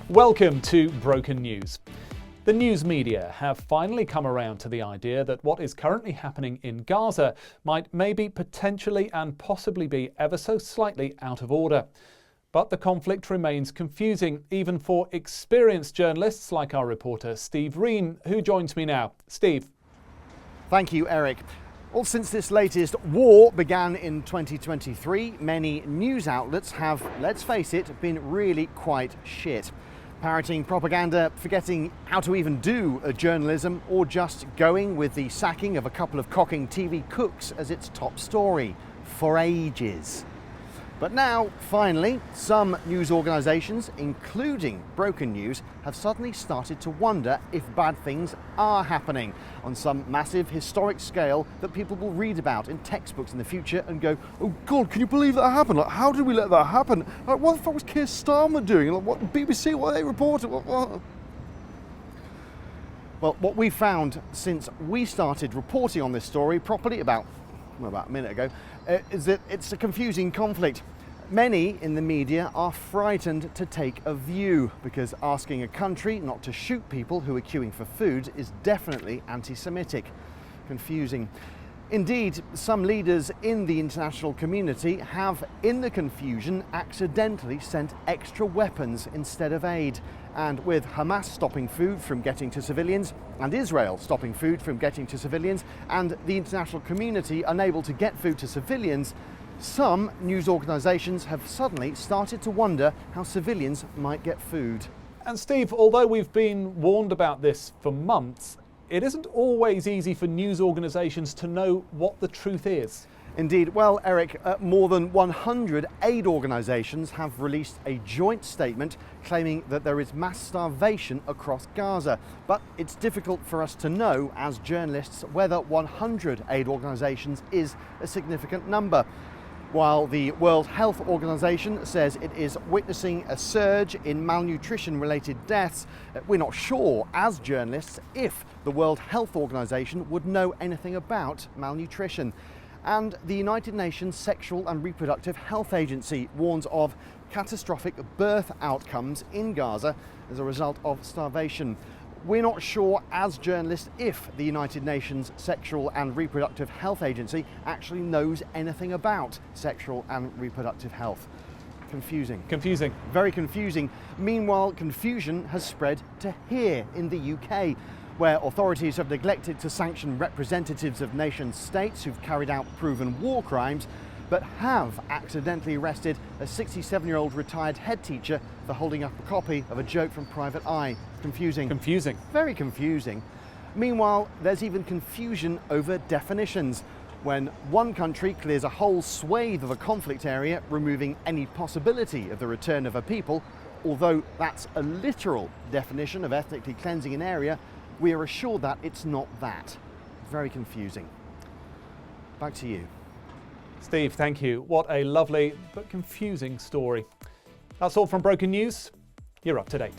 Welcome to Broken News. The news media have finally come around to the idea that what is currently happening in Gaza might maybe potentially and possibly be ever so slightly out of order. But the conflict remains confusing, even for experienced journalists like our reporter Steve Reen, who joins me now. Steve. Thank you, Eric. Well, since this latest war began in 2023, many news outlets have, let's face it, been really quite shit. Parroting propaganda, forgetting how to even do a journalism, or just going with the sacking of a couple of cocking TV cooks as its top story for ages. But now, finally, some news organisations, including Broken News, have suddenly started to wonder if bad things are happening on some massive historic scale that people will read about in textbooks in the future and go, oh God, can you believe that happened? Like, how did we let that happen? Like, what the fuck was Keir Starmer doing? Like, what BBC, what they reported? What? Well, what we found since we started reporting on this story properly about a minute ago, is that it's a confusing conflict. Many in the media are frightened to take a view because asking a country not to shoot people who are queuing for food is definitely anti-Semitic. Confusing. Indeed, some leaders in the international community have, in the confusion, accidentally sent extra weapons instead of aid. And with Hamas stopping food from getting to civilians, and Israel stopping food from getting to civilians, and the international community unable to get food to civilians, some news organisations have suddenly started to wonder how civilians might get food. And Steve, although we've been warned about this for months, it isn't always easy for news organisations to know what the truth is. Indeed. Well, Eric, more than 100 aid organisations have released a joint statement claiming that there is mass starvation across Gaza. But it's difficult for us to know, as journalists, whether 100 aid organisations is a significant number. While the World Health Organization says it is witnessing a surge in malnutrition-related deaths, we're not sure, as journalists, if the World Health Organization would know anything about malnutrition. And the United Nations Sexual and Reproductive Health Agency warns of catastrophic birth outcomes in Gaza as a result of starvation. We're not sure, as journalists, if the United Nations Sexual and Reproductive Health Agency actually knows anything about sexual and reproductive health. Confusing. Confusing. Very confusing. Meanwhile, confusion has spread to here in the UK, where authorities have neglected to sanction representatives of nation states who've carried out proven war crimes, but have accidentally arrested a 67-year-old retired head teacher for holding up a copy of a joke from Private Eye. Confusing. Confusing. Very confusing. Meanwhile, there's even confusion over definitions. When one country clears a whole swathe of a conflict area, removing any possibility of the return of a people, although that's a literal definition of ethnically cleansing an area, we are assured that it's not that. Very confusing. Back to you. Steve, thank you. What a lovely but confusing story. That's all from Broken News. You're up to date.